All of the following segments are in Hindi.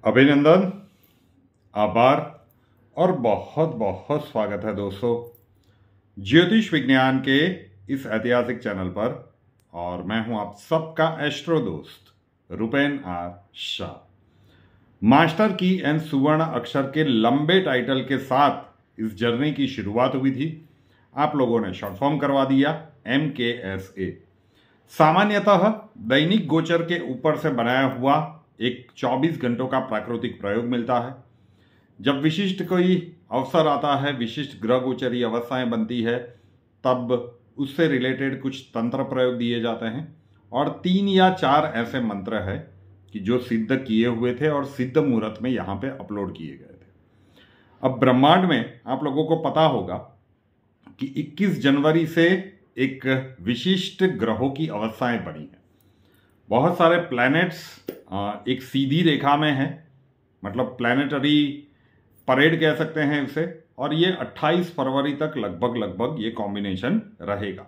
अभिनंदन, आभार और बहुत बहुत स्वागत है दोस्तों ज्योतिष विज्ञान के इस ऐतिहासिक चैनल पर। और मैं हूं आप सबका एस्ट्रो दोस्त रुपेन आर शाह। मास्टर की एंड सुवर्ण अक्षर के लंबे टाइटल के साथ इस जर्नी की शुरुआत हुई थी। आप लोगों ने शॉर्ट फॉर्म करवा दिया MKSA। सामान्यतः दैनिक गोचर के ऊपर से बनाया हुआ एक 24 घंटों का प्राकृतिक प्रयोग मिलता है। जब विशिष्ट कोई अवसर आता है, विशिष्ट ग्रह गोचरी अवस्थाएं बनती है, तब उससे रिलेटेड कुछ तंत्र प्रयोग दिए जाते हैं। और 3 या 4 ऐसे मंत्र हैं कि जो सिद्ध किए हुए थे और सिद्ध मुहूर्त में यहाँ पे अपलोड किए गए थे। अब ब्रह्मांड में आप लोगों को पता होगा कि 21 जनवरी से एक विशिष्ट ग्रहों की अवस्थाएं बनी हैं। बहुत सारे प्लैनेट्स एक सीधी रेखा में हैं, मतलब प्लैनेटरी परेड कह सकते हैं उसे। और ये 28 फरवरी तक लगभग ये कॉम्बिनेशन रहेगा।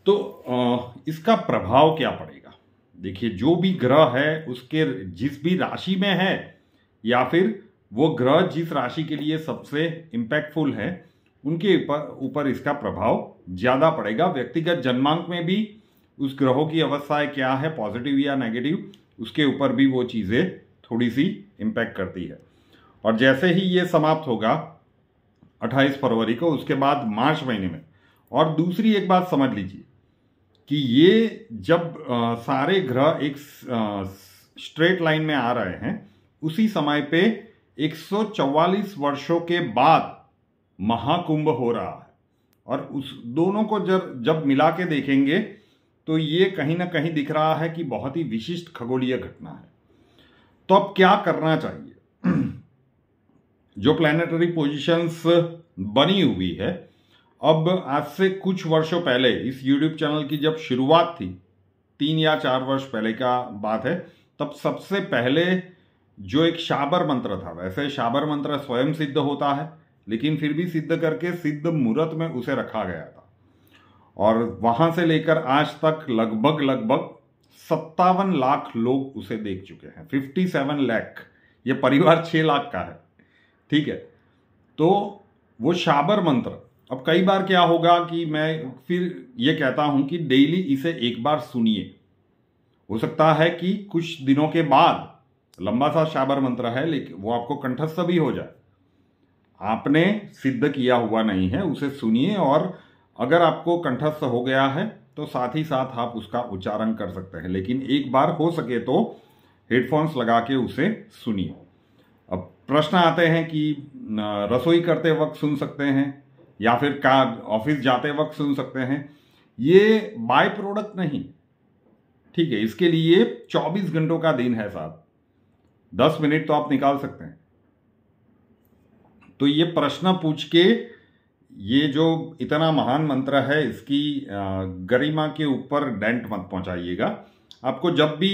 तो इसका प्रभाव क्या पड़ेगा? देखिए, जो भी ग्रह है उसके जिस भी राशि में है या फिर वो ग्रह जिस राशि के लिए सबसे इम्पैक्टफुल है, उनके ऊपर इसका प्रभाव ज्यादा पड़ेगा। व्यक्तिगत जन्मांक में भी उस ग्रहों की अवस्थाएं क्या है, पॉजिटिव या नेगेटिव, उसके ऊपर भी वो चीजें थोड़ी सी इम्पैक्ट करती है। और जैसे ही ये समाप्त होगा 28 फरवरी को, उसके बाद मार्च महीने में। और दूसरी एक बात समझ लीजिए कि ये जब सारे ग्रह एक स्ट्रेट लाइन में आ रहे हैं, उसी समय पे 144 वर्षों के बाद महाकुंभ हो रहा है। और उस दोनों को जब मिला के देखेंगे तो ये कहीं ना कहीं दिख रहा है कि बहुत ही विशिष्ट खगोलीय घटना है। तो अब क्या करना चाहिए? जो प्लैनेटरी पोजीशंस बनी हुई है, अब आज से कुछ वर्षों पहले इस यूट्यूब चैनल की जब शुरुआत थी, 3 या 4 वर्ष पहले का बात है, तब सबसे पहले जो एक शाबर मंत्र था, वैसे शाबर मंत्र स्वयं सिद्ध होता है, लेकिन फिर भी सिद्ध करके सिद्ध मुहूर्त में उसे रखा गया था। और वहां से लेकर आज तक लगभग 57 लाख लोग उसे देख चुके हैं। 57 लाख, ये परिवार 6 लाख का है, ठीक है। तो वो शाबर मंत्र, अब कई बार क्या होगा कि मैं फिर ये कहता हूं कि डेली इसे एक बार सुनिए। हो सकता है कि कुछ दिनों के बाद, लंबा सा शाबर मंत्र है लेकिन वो आपको कंठस्थ भी हो जाए। आपने सिद्ध किया हुआ नहीं है, उसे सुनिए। और अगर आपको कंठस्थ हो गया है तो साथ ही साथ आप उसका उच्चारण कर सकते हैं, लेकिन एक बार हो सके तो हेडफोन्स लगा के उसे सुनिए। अब प्रश्न आते हैं कि रसोई करते वक्त सुन सकते हैं या फिर ऑफिस जाते वक्त सुन सकते हैं। ये बाय प्रोडक्ट नहीं, ठीक है। इसके लिए 24 घंटों का दिन है साहब, 10 मिनट तो आप निकाल सकते हैं। तो ये प्रश्न पूछ के, ये जो इतना महान मंत्र है, इसकी गरिमा के ऊपर डेंट मत पहुंचाइएगा। आपको जब भी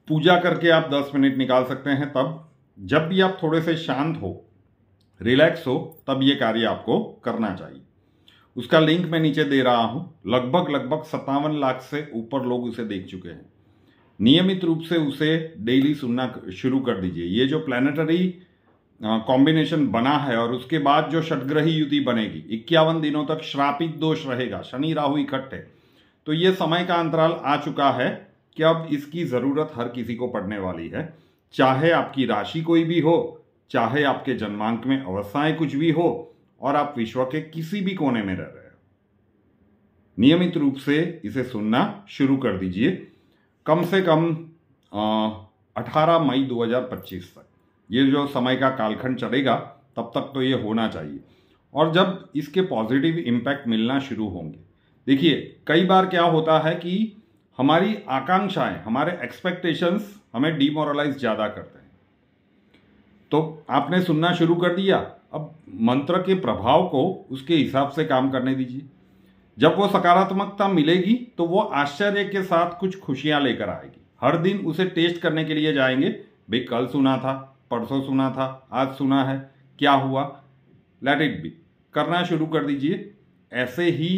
पूजा करके आप 10 मिनट निकाल सकते हैं, तब जब भी आप थोड़े से शांत हो, रिलैक्स हो, तब ये कार्य आपको करना चाहिए। उसका लिंक मैं नीचे दे रहा हूं। लगभग 57 लाख से ऊपर लोग उसे देख चुके हैं। नियमित रूप से उसे डेली सुनना शुरू कर दीजिए। ये जो प्लैनेटरी कॉम्बिनेशन बना है और उसके बाद जो षटग्रही युति बनेगी, 51 दिनों तक श्रापित दोष रहेगा, शनि राहु इकट्ठे। तो ये समय का अंतराल आ चुका है कि अब इसकी जरूरत हर किसी को पड़ने वाली है, चाहे आपकी राशि कोई भी हो, चाहे आपके जन्मांक में अवस्थाएं कुछ भी हो, और आप विश्व के किसी भी कोने में रह रहे हो। नियमित रूप से इसे सुनना शुरू कर दीजिए। कम से कम 18 मई 2025 तक ये जो समय का कालखंड चलेगा, तब तक तो ये होना चाहिए। और जब इसके पॉजिटिव इम्पैक्ट मिलना शुरू होंगे, देखिए कई बार क्या होता है कि हमारी आकांक्षाएं, हमारे एक्सपेक्टेशंस हमें डिमोरलाइज ज्यादा करते हैं। तो आपने सुनना शुरू कर दिया, अब मंत्र के प्रभाव को उसके हिसाब से काम करने दीजिए। जब वो सकारात्मकता मिलेगी तो वो आश्चर्य के साथ कुछ खुशियां लेकर आएगी। हर दिन उसे टेस्ट करने के लिए जाएंगे, भाई कल सुना था, परसों सुना था, आज सुना है, क्या हुआ, लेट इट बी, करना शुरू कर दीजिए। ऐसे ही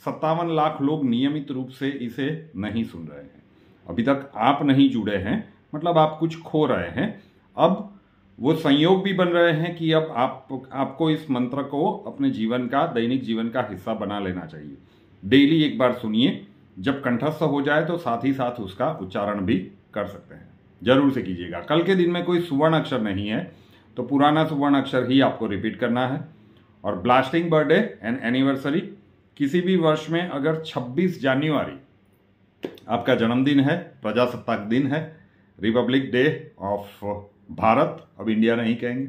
57 लाख लोग नियमित रूप से इसे नहीं सुन रहे हैं। अभी तक आप नहीं जुड़े हैं, मतलब आप कुछ खो रहे हैं। अब वो संयोग भी बन रहे हैं कि अब आपको इस मंत्र को अपने जीवन का, दैनिक जीवन का हिस्सा बना लेना चाहिए। डेली एक बार सुनिए, जब कंठस्थ हो जाए तो साथ ही साथ उसका उच्चारण भी कर सकते हैं। जरूर से कीजिएगा। कल के दिन में कोई सुवर्ण अक्षर नहीं है तो पुराना सुवर्ण अक्षर ही आपको रिपीट करना है। और ब्लास्टिंग बर्थडे एंड एनिवर्सरी, किसी भी वर्ष में अगर 26 जनवरी आपका जन्मदिन है, प्रजासत्ताक दिन है, रिपब्लिक डे ऑफ भारत, अब इंडिया नहीं कहेंगे,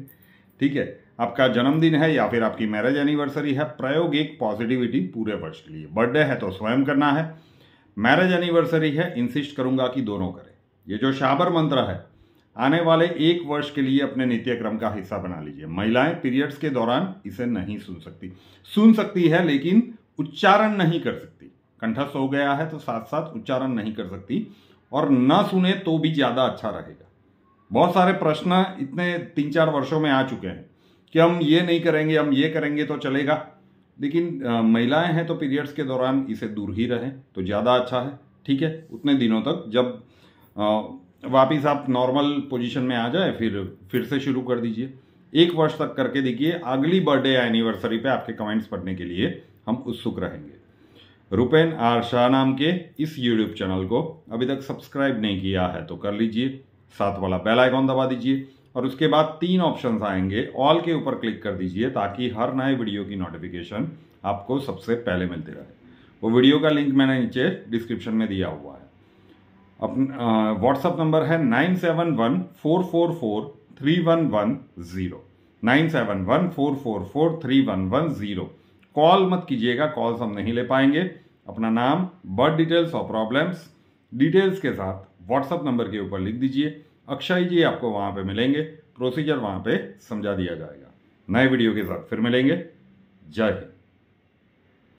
ठीक है, आपका जन्मदिन है या फिर आपकी मैरिज एनिवर्सरी है, प्रयोग एक पॉजिटिविटी पूरे वर्ष के लिए। बर्थडे है तो स्वयं करना है, मैरिज एनिवर्सरी है, इंसिस्ट करूंगा कि दोनों करें। ये जो शाबर मंत्र है, आने वाले एक वर्ष के लिए अपने नित्यक्रम का हिस्सा बना लीजिए। महिलाएं पीरियड्स के दौरान इसे नहीं सुन सकती है लेकिन उच्चारण नहीं कर सकती। कंठस्थ हो गया है तो साथ साथ उच्चारण नहीं कर सकती, और न सुने तो भी ज्यादा अच्छा रहेगा। बहुत सारे प्रश्न इतने 3-4 वर्षों में आ चुके हैं कि हम ये नहीं करेंगे, हम ये करेंगे तो चलेगा, लेकिन महिलाएं हैं तो पीरियड्स के दौरान इसे दूर ही रहें तो ज़्यादा अच्छा है, ठीक है। उतने दिनों तक जब वापिस आप नॉर्मल पोजीशन में आ जाए फिर से शुरू कर दीजिए। 1 वर्ष तक करके देखिए। अगली बर्थडे या एनिवर्सरी पे आपके कमेंट्स पढ़ने के लिए हम उत्सुक रहेंगे। रुपेन आर शाह नाम के इस यूट्यूब चैनल को अभी तक सब्सक्राइब नहीं किया है तो कर लीजिए, साथ वाला बेल आइकॉन दबा दीजिए और उसके बाद 3 ऑप्शंस आएंगे, ऑल के ऊपर क्लिक कर दीजिए ताकि हर नए वीडियो की नोटिफिकेशन आपको सबसे पहले मिलती रहे। वो वीडियो का लिंक मैंने नीचे डिस्क्रिप्शन में दिया हुआ है। अपना व्हाट्सअप नंबर है 9714443110, 9714443110। कॉल मत कीजिएगा, कॉल्स हम नहीं ले पाएंगे। अपना नाम, बर्थ डिटेल्स और प्रॉब्लम्स डिटेल्स के साथ व्हाट्सएप नंबर के ऊपर लिख दीजिए। अक्षय जी आपको वहां पे मिलेंगे, प्रोसीजर वहां पे समझा दिया जाएगा। नए वीडियो के साथ फिर मिलेंगे। जय हिंद।